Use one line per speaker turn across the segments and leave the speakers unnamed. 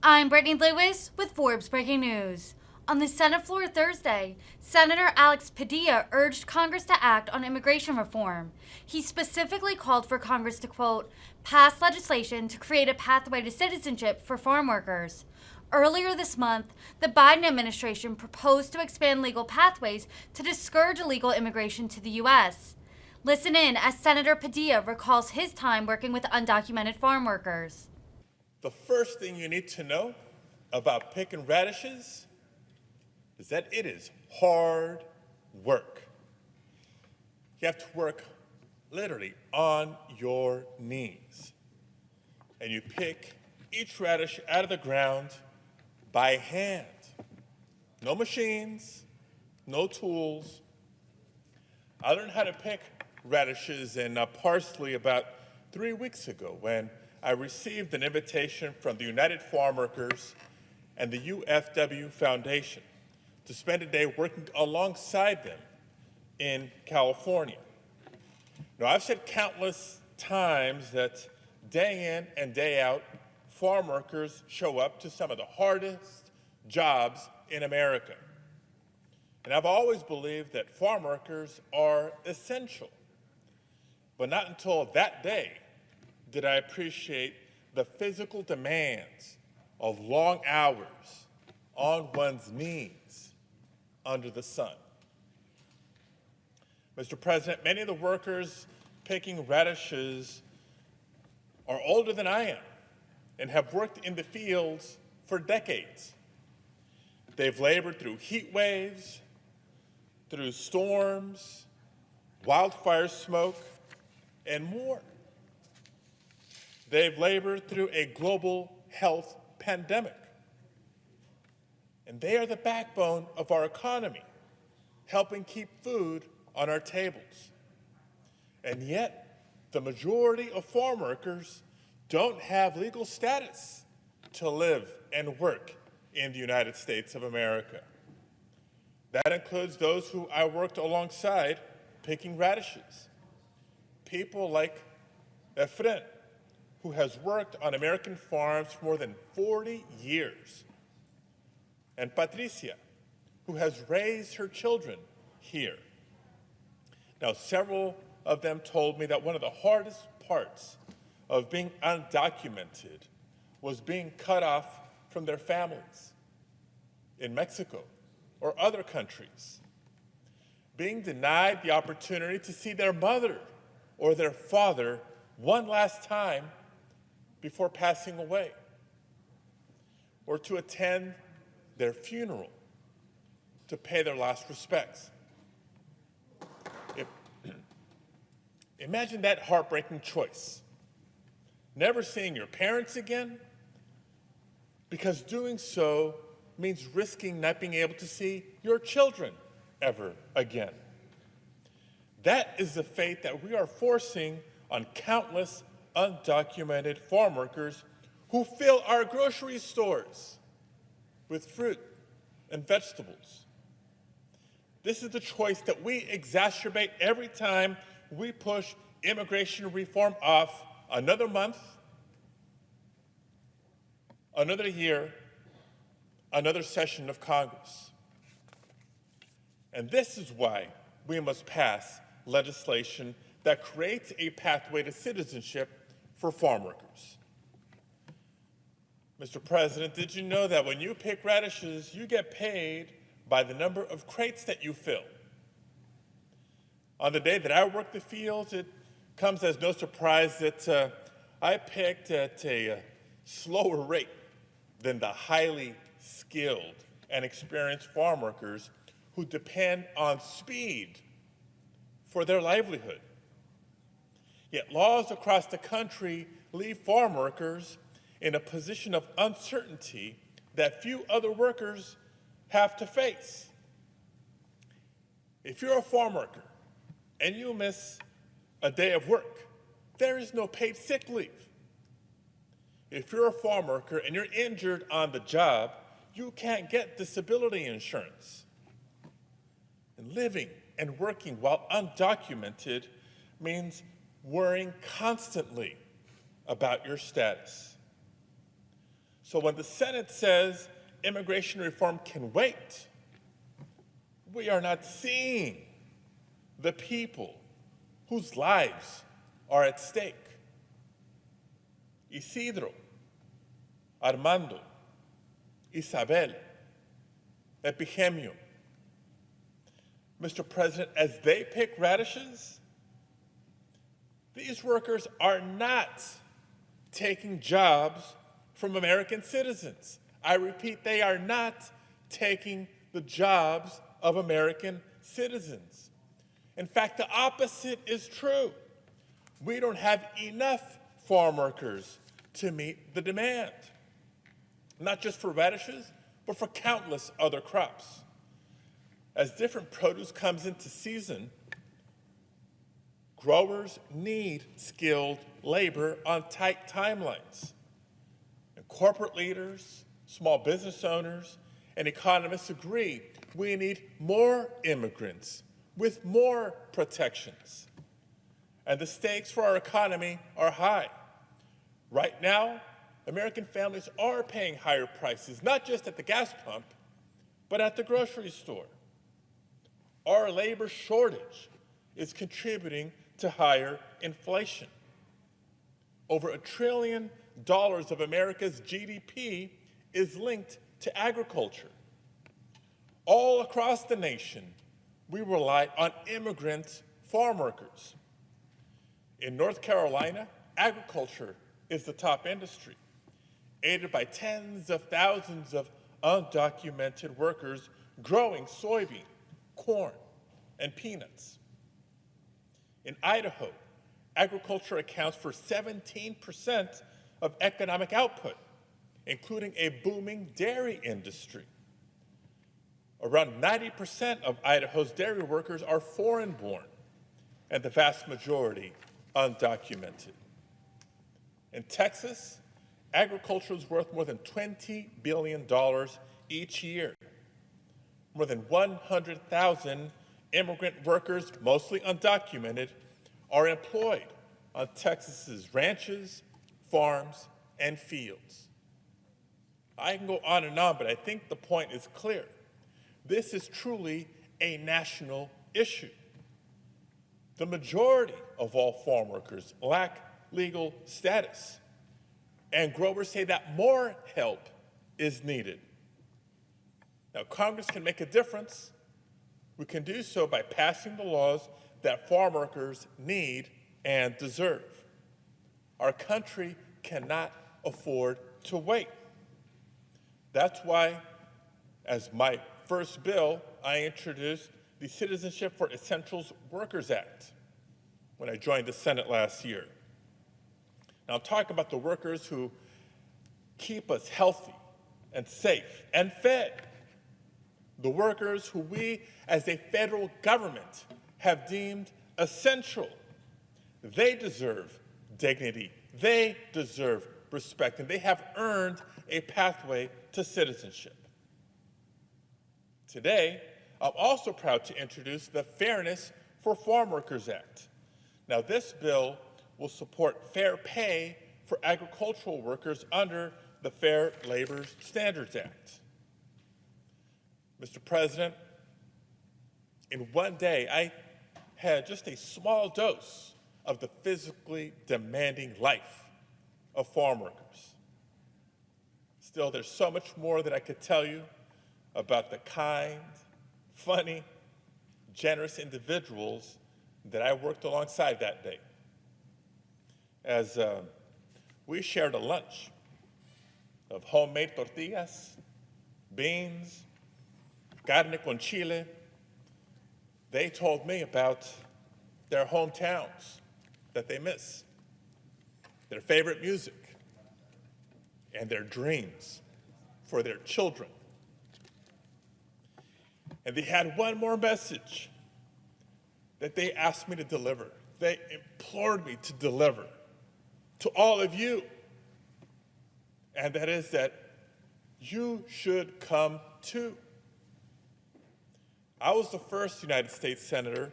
I'm Brittany Lewis with Forbes Breaking News. On the Senate floor Thursday, Senator Alex Padilla urged Congress to act on immigration reform. He specifically called for Congress to, quote, pass legislation to create a pathway to citizenship for farm workers. Earlier this month, the Biden administration proposed to expand legal pathways to discourage illegal immigration to the U.S. Listen in as Senator Padilla recalls his time working with undocumented farm workers.
The first thing you need to know about picking radishes is that it is hard work. You have to work literally on your knees. And you pick each radish out of the ground by hand. No machines, no tools. I learned how to pick radishes and parsley about 3 weeks ago when I received an invitation from the United Farmworkers and the UFW Foundation to spend a day working alongside them in California. Now, I've said countless times that day in and day out, farm workers show up to some of the hardest jobs in America. And I've always believed that farm workers are essential. But not until that day did I appreciate the physical demands of long hours on one's knees under the sun. Mr. President, many of the workers picking radishes are older than I am and have worked in the fields for decades. They've labored through heat waves, through storms, wildfire smoke, and more. They've labored through a global health pandemic. And they are the backbone of our economy, helping keep food on our tables. And yet, the majority of farm workers don't have legal status to live and work in the United States of America. That includes those who I worked alongside picking radishes. People like Efren, who has worked on American farms for more than 40 years, and Patricia, who has raised her children here. Now, several of them told me that one of the hardest parts of being undocumented was being cut off from their families in Mexico or other countries, being denied the opportunity to see their mother or their father one last time before passing away, or to attend their funeral, to pay their last respects. Imagine that heartbreaking choice. Never seeing your parents again, because doing so means risking not being able to see your children ever again. That is the fate that we are forcing on countless undocumented farm workers who fill our grocery stores with fruit and vegetables. This is the choice that we exacerbate every time we push immigration reform off another month, another year, another session of Congress. And this is why we must pass legislation that creates a pathway to citizenship for farm workers. Mr. President, did you know that when you pick radishes, you get paid by the number of crates that you fill? On the day that I work the fields, it comes as no surprise that I picked at a slower rate than the highly skilled and experienced farm workers who depend on speed for their livelihood. Yet laws across the country leave farm workers in a position of uncertainty that few other workers have to face. If you're a farm worker and you miss a day of work, there is no paid sick leave. If you're a farm worker and you're injured on the job, you can't get disability insurance. And living and working while undocumented means worrying constantly about your status. So when the Senate says immigration reform can wait, we are not seeing the people whose lives are at stake. Isidro, Armando, Isabel, Epigmenio. Mr. President, as they pick radishes, these workers are not taking jobs from American citizens. I repeat, they are not taking the jobs of American citizens. In fact, the opposite is true. We don't have enough farm workers to meet the demand, not just for radishes, but for countless other crops. As different produce comes into season, growers need skilled labor on tight timelines. And corporate leaders, small business owners, and economists agree we need more immigrants with more protections. And the stakes for our economy are high. Right now, American families are paying higher prices, not just at the gas pump, but at the grocery store. Our labor shortage is contributing to higher inflation. Over $1 trillion of America's GDP is linked to agriculture. All across the nation, we rely on immigrant farm workers. In North Carolina, agriculture is the top industry, aided by tens of thousands of undocumented workers growing soybean, corn, and peanuts. In Idaho, agriculture accounts for 17% of economic output, including a booming dairy industry. Around 90% of Idaho's dairy workers are foreign-born, and the vast majority undocumented. In Texas, agriculture is worth more than $20 billion each year. More than 100,000 immigrant workers, mostly undocumented, are employed on Texas's ranches, farms, and fields. I can go on, but I think the point is clear. This is truly a national issue. The majority of all farm workers lack legal status, and growers say that more help is needed. Now, Congress can make a difference. We can do so by passing the laws that farm workers need and deserve. Our country cannot afford to wait. That's why, as my first bill, I introduced the Citizenship for Essential Workers Act when I joined the Senate last year. Now, I'm talking about the workers who keep us healthy and safe and fed. The workers who we, as a federal government, have deemed essential. They deserve dignity. They deserve respect, and they have earned a pathway to citizenship. Today, I'm also proud to introduce the Fairness for Farm Workers Act. Now, this bill will support fair pay for agricultural workers under the Fair Labor Standards Act. Mr. President, in one day, I had just a small dose of the physically demanding life of farm workers. Still, there's so much more that I could tell you about the kind, funny, generous individuals that I worked alongside that day. As we shared a lunch of homemade tortillas, beans, carne con chile, they told me about their hometowns that they miss, their favorite music, and their dreams for their children. And they had one more message that they asked me to deliver. They implored me to deliver to all of you. And that is that you should come too. I was the first United States Senator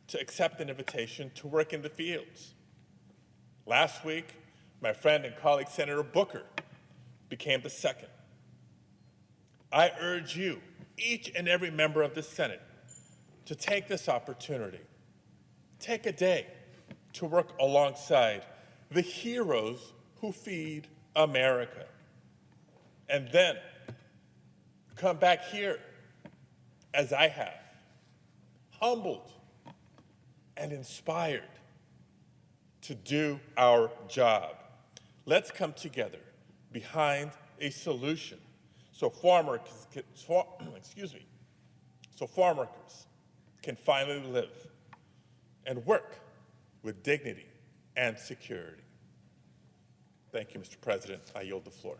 to accept an invitation to work in the fields. Last week, my friend and colleague Senator Booker became the second. I urge you, each and every member of the Senate, to take this opportunity. Take a day to work alongside the heroes who feed America. And then come back here, as I have, humbled and inspired to do our job. Let's come together behind a solution so farm workers can finally live and work with dignity and security. Thank you, Mr. President. I yield the floor.